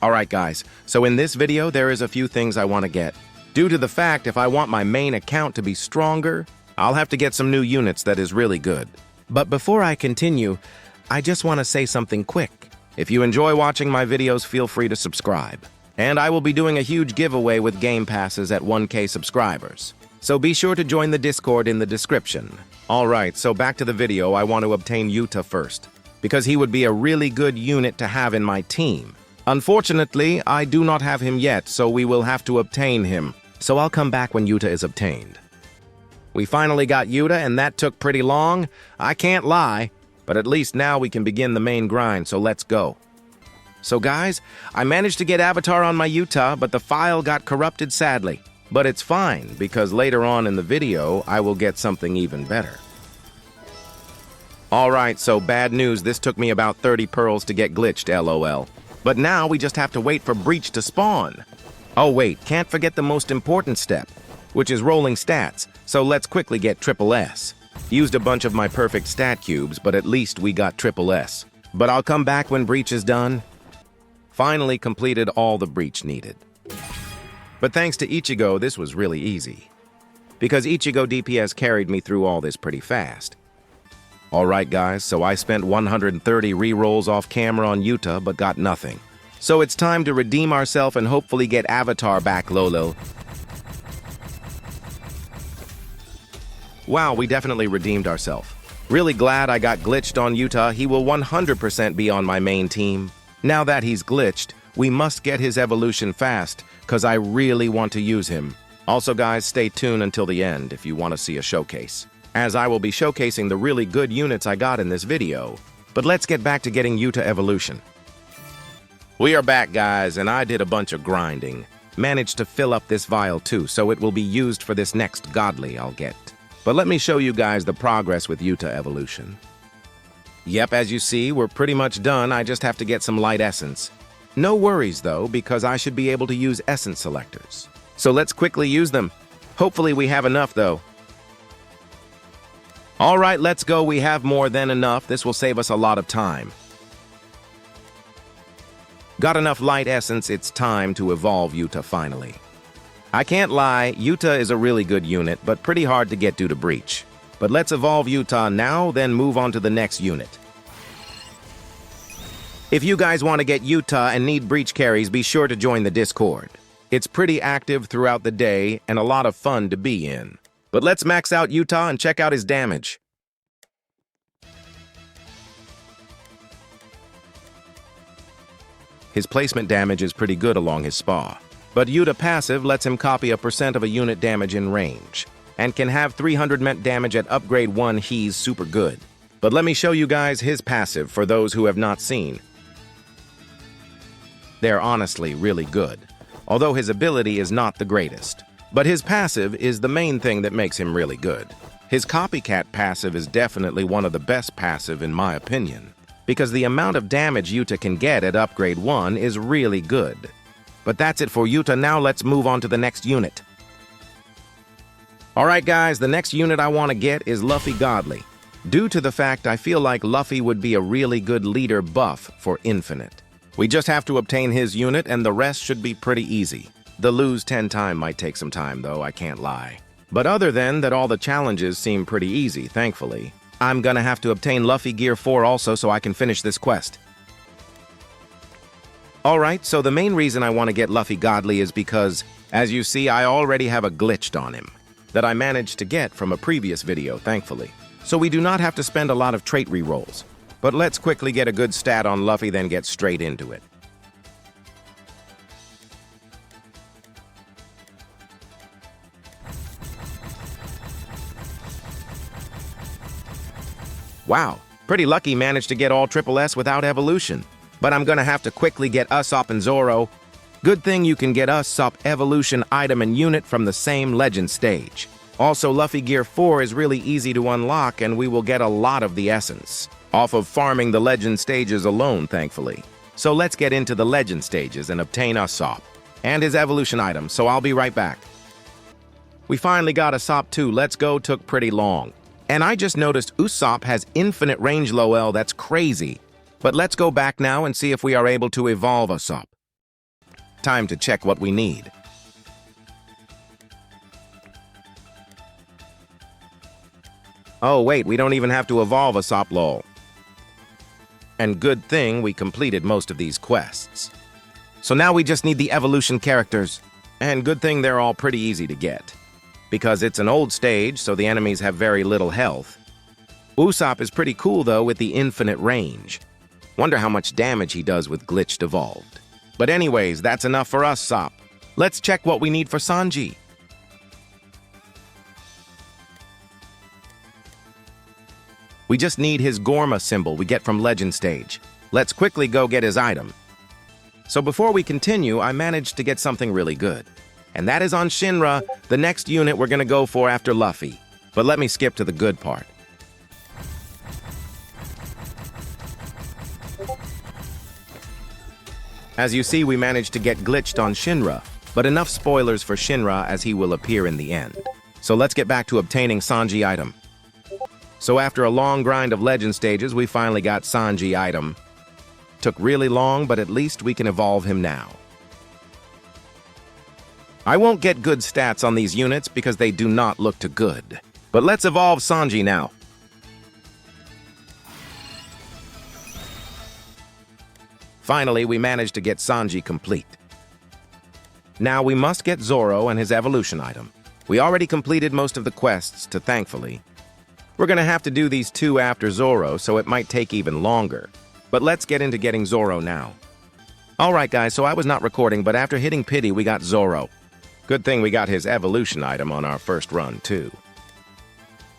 Alright guys, so in this video there is a few things I want to get. Due to the fact if I want my main account to be stronger, I'll have to get some new units that is really good. But before I continue, I just want to say something quick. If you enjoy watching my videos, feel free to subscribe. And I will be doing a huge giveaway with game passes at 1K subscribers. So be sure to join the Discord in the description. Alright, so back to the video. I want to obtain Yuta first, because he would be a really good unit to have in my team. Unfortunately, I do not have him yet, so we will have to obtain him. So I'll come back when Yuta is obtained. We finally got Yuta, and that took pretty long. I can't lie, but at least now we can begin the main grind, so let's go. So guys, I managed to get Avatar on my Yuta, but the file got corrupted sadly. But it's fine, because later on in the video, I will get something even better. Alright, so bad news, this took me about 30 pearls to get glitched, lol. But now we just have to wait for Breach to spawn. Oh wait, can't forget the most important step, which is rolling stats, so let's quickly get triple S. Used a bunch of my perfect stat cubes, but at least we got triple S. But I'll come back when Breach is done. Finally completed all the Breach needed. But thanks to Ichigo, this was really easy, because Ichigo DPS carried me through all this pretty fast. Alright guys, so I spent 130 rerolls off camera on Yuta, but got nothing. So it's time to redeem ourselves and hopefully get Avatar back, Lolo. Wow, we definitely redeemed ourselves. Really glad I got glitched on Yuta. He will 100% be on my main team. Now that he's glitched, we must get his evolution fast, cause I really want to use him. Also guys, stay tuned until the end if you want to see a showcase, as I will be showcasing the really good units I got in this video. But let's get back to getting Yuta evolution. We are back guys, and I did a bunch of grinding. Managed to fill up this vial too, so it will be used for this next Godly I'll get. But let me show you guys the progress with Yuta evolution. Yep, as you see, we're pretty much done. I just have to get some light essence. No worries though, because I should be able to use essence selectors. So let's quickly use them. Hopefully we have enough though. Alright, let's go. We have more than enough. This will save us a lot of time. Got enough light essence, it's time to evolve Yuta finally. I can't lie, Yuta is a really good unit, but pretty hard to get due to Breach. But let's evolve Yuta now, then move on to the next unit. If you guys want to get Yuta and need Breach carries, be sure to join the Discord. It's pretty active throughout the day and a lot of fun to be in. But let's max out Yuta and check out his damage. His placement damage is pretty good along his spa. But Yuta passive lets him copy a % of a unit damage in range, and can have 300 ment damage at upgrade 1. He's super good. But let me show you guys his passive for those who have not seen. They're honestly really good, although his ability is not the greatest. But his passive is the main thing that makes him really good. His copycat passive is definitely one of the best passive in my opinion, because the amount of damage Yuta can get at upgrade 1 is really good. But that's it for Yuta. Now let's move on to the next unit. Alright guys, the next unit I want to get is Luffy Godly. Due to the fact I feel like Luffy would be a really good leader buff for Infinite. We just have to obtain his unit and the rest should be pretty easy. The lose 10 time might take some time though, I can't lie. But other than that, all the challenges seem pretty easy, thankfully. I'm gonna have to obtain Luffy Gear 4 also so I can finish this quest. Alright, so the main reason I want to get Luffy Godly is because, as you see, I already have a glitched on him that I managed to get from a previous video, thankfully. So we do not have to spend a lot of trait rerolls. But let's quickly get a good stat on Luffy, then get straight into it. Wow, pretty lucky managed to get all triple S without evolution. But I'm gonna have to quickly get Usopp and Zoro. Good thing you can get Usopp evolution item and unit from the same legend stage. Also, Luffy Gear 4 is really easy to unlock and we will get a lot of the essence off of farming the legend stages alone, thankfully. So let's get into the legend stages and obtain Usopp and his evolution item, so I'll be right back. We finally got Usopp too. Let's go. Took pretty long. And I just noticed Usopp has infinite range, lol. That's crazy. But let's go back now and see if we are able to evolve Usopp. Time to check what we need. Oh wait, we don't even have to evolve Alot lol. And good thing we completed most of these quests. So now we just need the evolution characters. And good thing they're all pretty easy to get. Because it's an old stage, so the enemies have very little health. Usopp is pretty cool though with the infinite range. Wonder how much damage he does with glitched evolved. But anyways, that's enough for us, Sop. Let's check what we need for Sanji. We just need his Gorma symbol we get from Legend Stage. Let's quickly go get his item. So before we continue, I managed to get something really good. And that is on Shinra, the next unit we're gonna go for after Luffy. But let me skip to the good part. As you see, we managed to get glitched on Shinra, but enough spoilers for Shinra as he will appear in the end. So let's get back to obtaining Sanji item. So after a long grind of Legend Stages, we finally got Sanji item. Took really long, but at least we can evolve him now. I won't get good stats on these units because they do not look too good. But let's evolve Sanji now. Finally, we managed to get Sanji complete. Now we must get Zoro and his evolution item. We already completed most of the quests, thankfully. We're gonna have to do these two after Zoro, so it might take even longer. But let's get into getting Zoro now. Alright guys, so I was not recording, but after hitting pity, we got Zoro. Good thing we got his evolution item on our first run, too.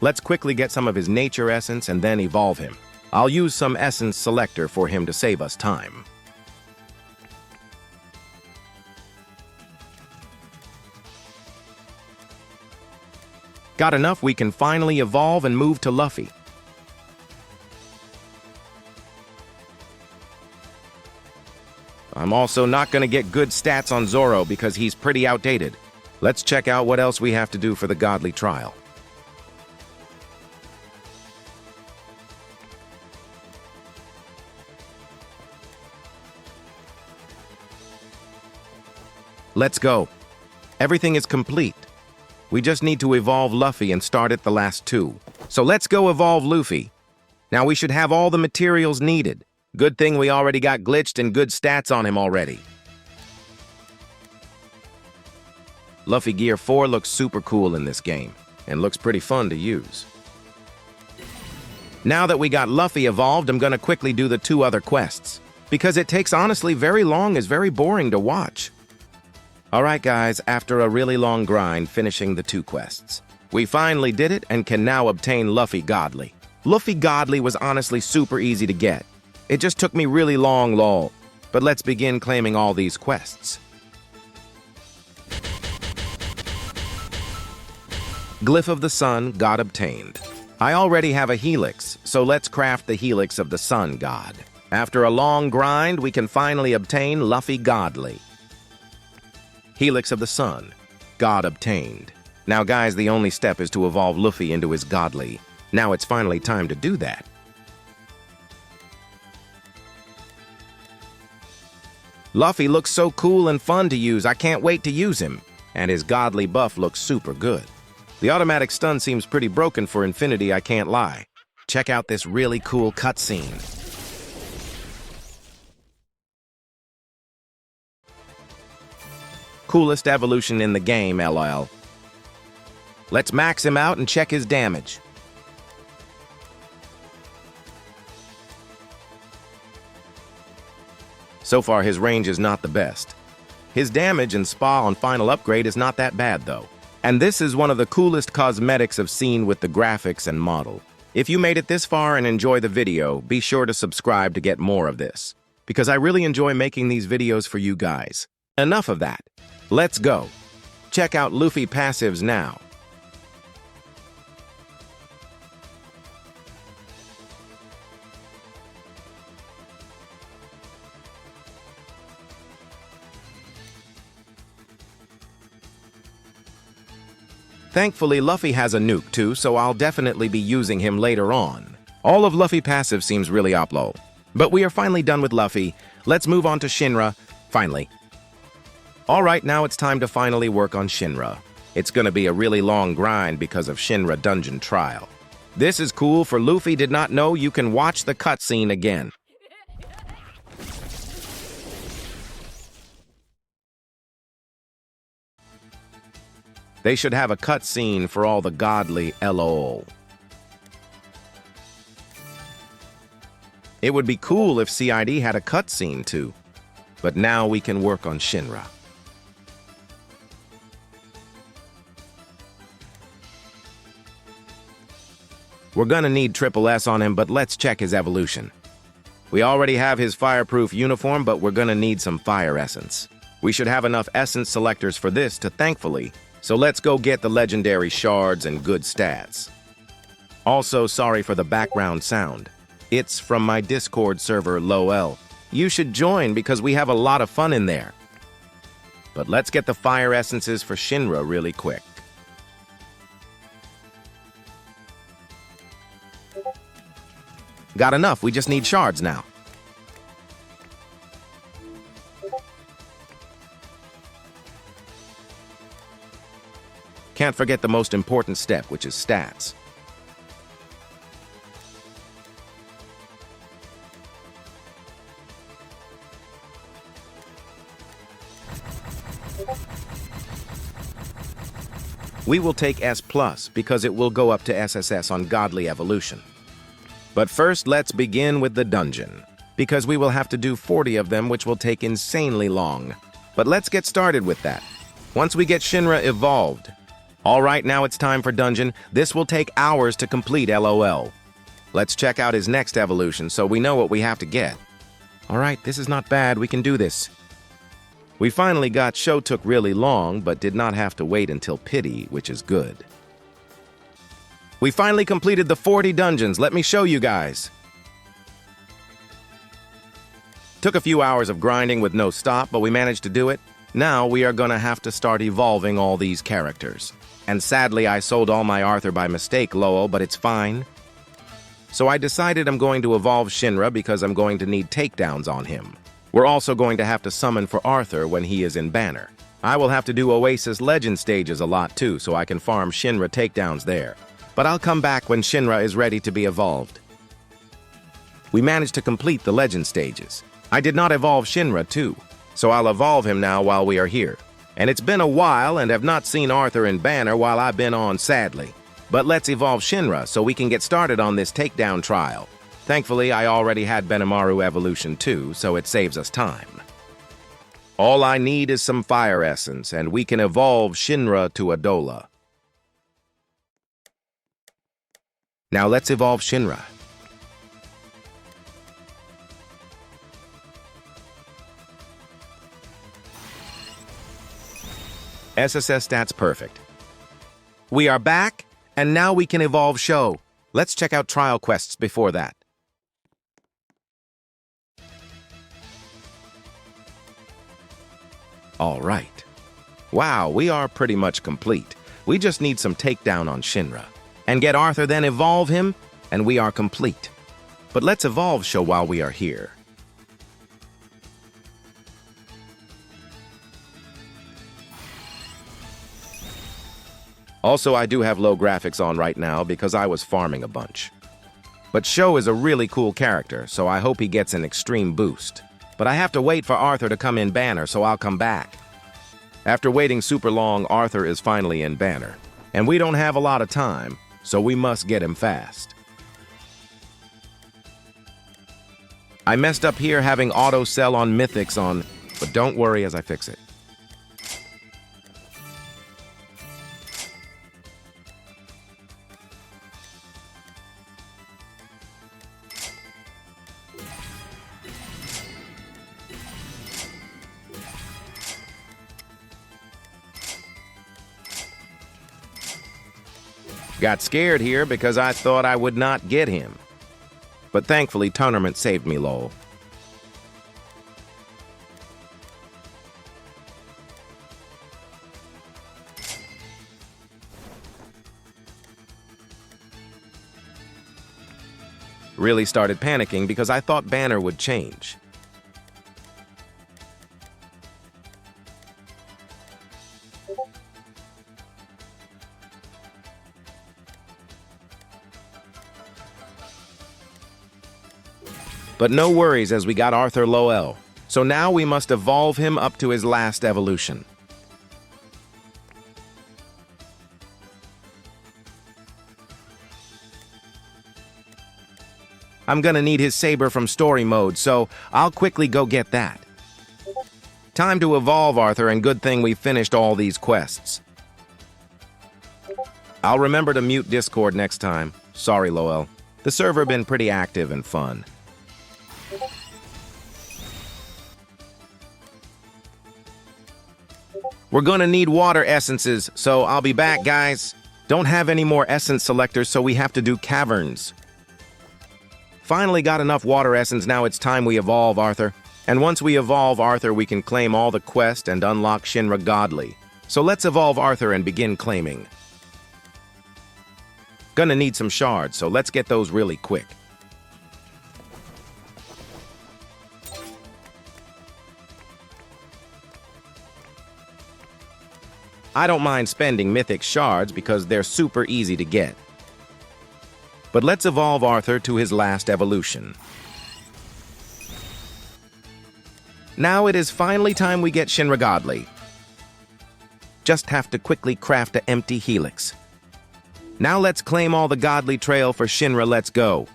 Let's quickly get some of his nature essence and then evolve him. I'll use some essence selector for him to save us time. Got enough, we can finally evolve and move to Luffy. I'm also not going to get good stats on Zoro because he's pretty outdated. Let's check out what else we have to do for the Godly trial. Let's go. Everything is complete. We just need to evolve Luffy and start at the last two. So let's go evolve Luffy. Now we should have all the materials needed. Good thing we already got glitched and good stats on him already. Luffy Gear 4 looks super cool in this game and looks pretty fun to use. Now that we got Luffy evolved, I'm gonna quickly do the two other quests because it takes honestly very long, is very boring to watch. Alright guys, after a really long grind finishing the two quests, we finally did it and can now obtain Luffy Godly. Luffy Godly was honestly super easy to get. It just took me really long, lol. But let's begin claiming all these quests. Glyph of the Sun, God obtained. I already have a helix, so let's craft the helix of the Sun God. After a long grind, we can finally obtain Luffy Godly. Helix of the Sun, God obtained. Now guys, the only step is to evolve Luffy into his Godly. Now it's finally time to do that. Luffy looks so cool and fun to use, I can't wait to use him. And his Godly buff looks super good. The automatic stun seems pretty broken for Infinity, I can't lie. Check out this really cool cutscene. Coolest evolution in the game, LOL. Let's max him out and check his damage. So far, his range is not the best. His damage and spa on final upgrade is not that bad, though. And this is one of the coolest cosmetics I've seen with the graphics and model. If you made it this far and enjoy the video, be sure to subscribe to get more of this, because I really enjoy making these videos for you guys. Enough of that. Let's go. Check out Luffy passives now. Thankfully, Luffy has a nuke too, so I'll definitely be using him later on. All of Luffy passive seems really oplo. But we are finally done with Luffy. Let's move on to Shinra, finally. Alright, now it's time to finally work on Shinra. It's gonna be a really long grind because of Shinra Dungeon Trial. This is cool, for Luffy did not know you can watch the cutscene again. They should have a cutscene for all the godly LOL. It would be cool if CID had a cutscene too, but now we can work on Shinra. We're gonna need Triple S on him, but let's check his evolution. We already have his fireproof uniform, but we're gonna need some fire essence. We should have enough essence selectors for this thankfully, so let's go get the legendary shards and good stats. Also, sorry for the background sound. It's from my Discord server, LOL. You should join because we have a lot of fun in there. But let's get the fire essences for Shinra really quick. Got enough, we just need shards now. Can't forget the most important step, which is stats. We will take S+, because it will go up to SSS on Godly Evolution. But first, let's begin with the dungeon, because we will have to do 40 of them, which will take insanely long. But let's get started with that. Once we get Shinra evolved. Alright, now it's time for dungeon. This will take hours to complete, LOL. Let's check out his next evolution so we know what we have to get. Alright, this is not bad, we can do this. We finally got Show took really long, but did not have to wait until Pity, which is good. We finally completed the 40 dungeons. Let me show you guys. Took a few hours of grinding with no stop, but we managed to do it. Now we are gonna have to start evolving all these characters. And sadly, I sold all my Arthur by mistake, lol, but it's fine. So I decided I'm going to evolve Shinra because I'm going to need takedowns on him. We're also going to have to summon for Arthur when he is in Banner. I will have to do Oasis Legend stages a lot too, so I can farm Shinra takedowns there. But I'll come back when Shinra is ready to be evolved. We managed to complete the Legend stages. I did not evolve Shinra too, so I'll evolve him now while we are here. And it's been a while and have not seen Arthur in Banner while I've been on, sadly. But let's evolve Shinra so we can get started on this takedown trial. Thankfully, I already had Benimaru evolution too, so it saves us time. All I need is some fire essence, and we can evolve Shinra to Adola. Now let's evolve Shinra. SSS stats perfect. We are back, and now we can evolve Show. Let's check out trial quests before that. All right. Wow, we are pretty much complete. We just need some takedown on Shinra. And get Arthur, then evolve him, and we are complete. But let's evolve Show while we are here. Also, I do have low graphics on right now because I was farming a bunch. But Show is a really cool character, so I hope he gets an extreme boost. But I have to wait for Arthur to come in Banner, so I'll come back. After waiting super long, Arthur is finally in Banner. And we don't have a lot of time, so we must get him fast. I messed up here having auto sell on Mythics on, but don't worry as I fix it. Got scared here because I thought I would not get him. But thankfully, Tournament saved me, lol. Really started panicking because I thought Banner would change. But no worries as we got Arthur Lowell. So now we must evolve him up to his last evolution. I'm gonna need his saber from story mode, so I'll quickly go get that. Time to evolve, Arthur, and good thing we finished all these quests. I'll remember to mute Discord next time. Sorry, Lowell. The server been pretty active and fun. We're gonna need water essences, so I'll be back, guys. Don't have any more essence selectors, so we have to do caverns. Finally got enough water essence, now it's time we evolve, Arthur. And once we evolve Arthur, we can claim all the quests and unlock Shinra Godly. So let's evolve Arthur and begin claiming. Gonna need some shards, so let's get those really quick. I don't mind spending mythic shards because they're super easy to get. But let's evolve Arthur to his last evolution. Now it is finally time we get Shinra Godly. Just have to quickly craft an empty helix. Now let's claim all the Godly trail for Shinra, let's go.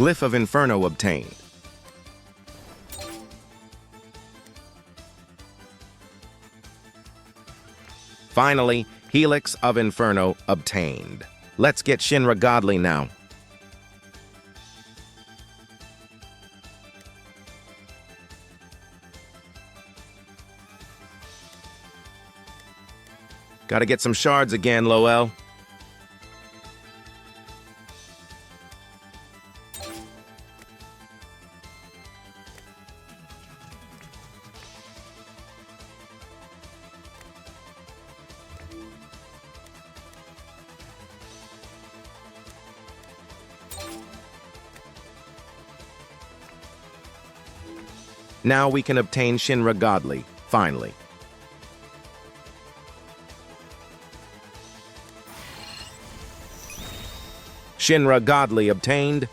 Glyph of Inferno obtained. Finally, Helix of Inferno obtained. Let's get Shinra Godly now. Gotta get some shards again, Lowell. Now we can obtain Shinra Godly, finally. Shinra Godly obtained.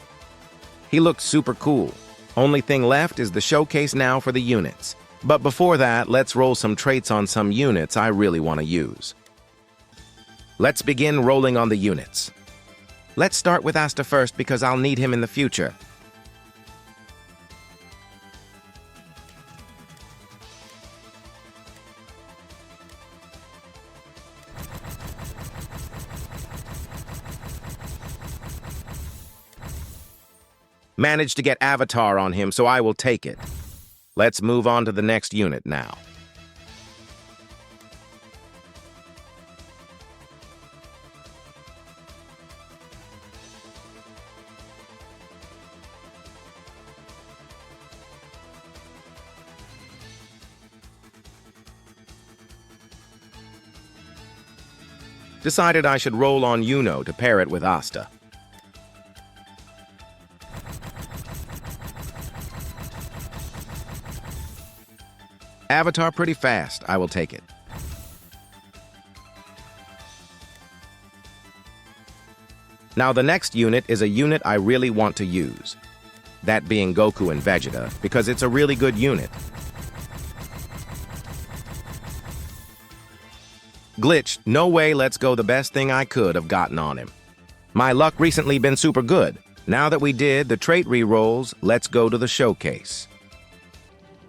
He looks super cool. Only thing left is the showcase now for the units. But before that, let's roll some traits on some units I really want to use. Let's begin rolling on the units. Let's start with Asta first because I'll need him in the future. Managed to get Avatar on him, so I will take it. Let's move on to the next unit now. Decided I should roll on Yuno to pair it with Asta. Avatar pretty fast, I will take it. Now the next unit is a unit I really want to use. That being Goku and Vegeta, because it's a really good unit. Glitch, no way, let's go, the best thing I could have gotten on him. My luck recently been super good. Now that we did the trait rerolls, let's go to the showcase.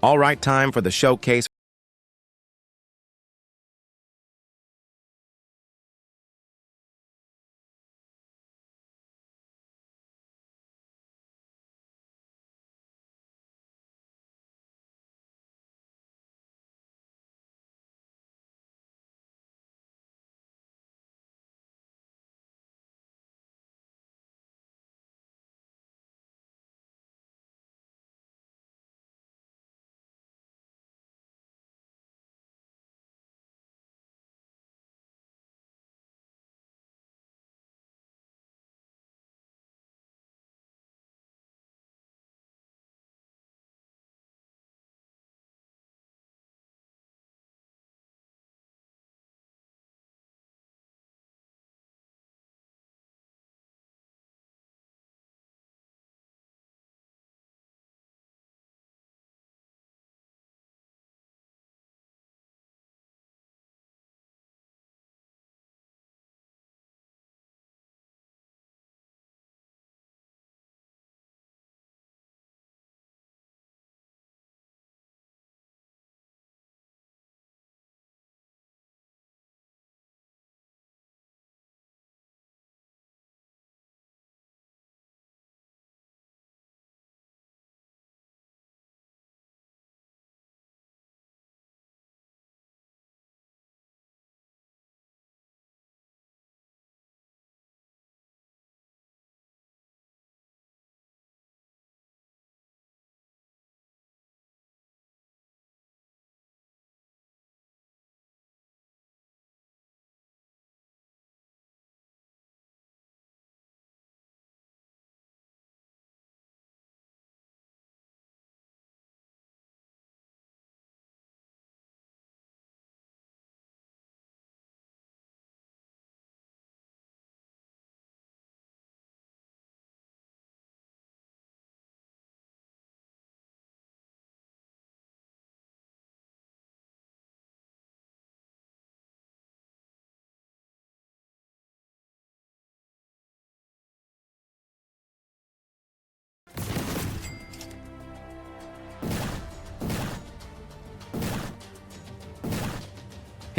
All right, time for the showcase.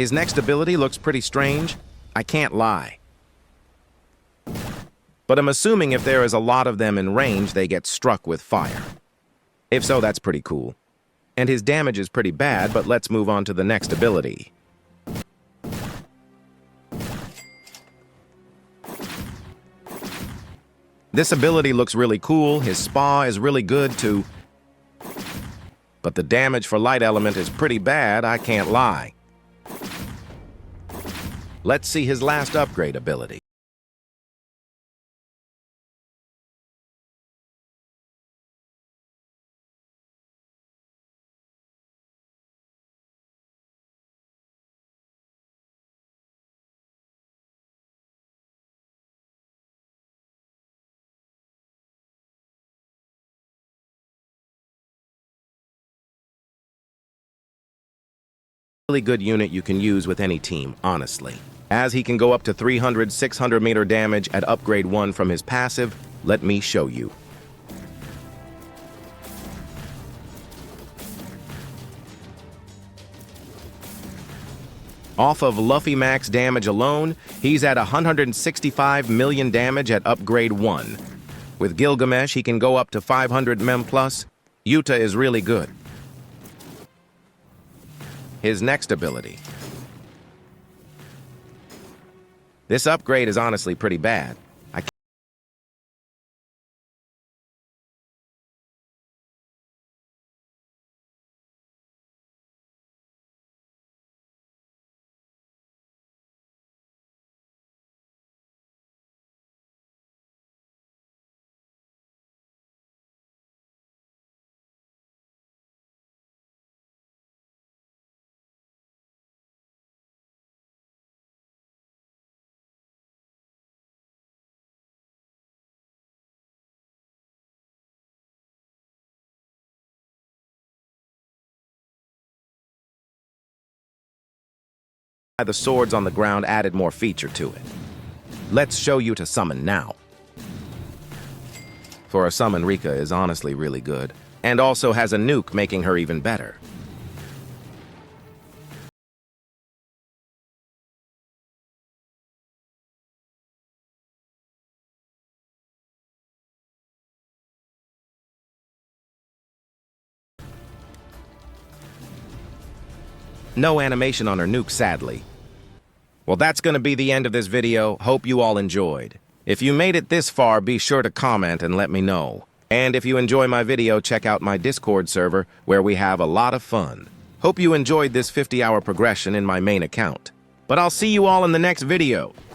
His next ability looks pretty strange. I can't lie. But I'm assuming if there is a lot of them in range, they get struck with fire. If so, that's pretty cool. And his damage is pretty bad, but let's move on to the next ability. This ability looks really cool. His spa is really good too. But the damage for light element is pretty bad, I can't lie. Let's see his last upgrade ability. Really good unit you can use with any team, honestly. As he can go up to 300, 600 meter damage at upgrade 1 from his passive, let me show you. Off of Luffy max damage alone, he's at 165 million damage at upgrade 1. With Gilgamesh, he can go up to 500 mem plus. Yuta is really good. His next ability. This upgrade is honestly pretty bad. The swords on the ground added more feature to it. Let's show you to summon now. For a summon, Rika is honestly really good, and also has a nuke making her even better. No animation on her nuke, sadly. Well, that's going to be the end of this video. Hope you all enjoyed. If you made it this far, be sure to comment and let me know. And if you enjoy my video, check out my Discord server, where we have a lot of fun. Hope you enjoyed this 50-hour progression in my main account. But I'll see you all in the next video.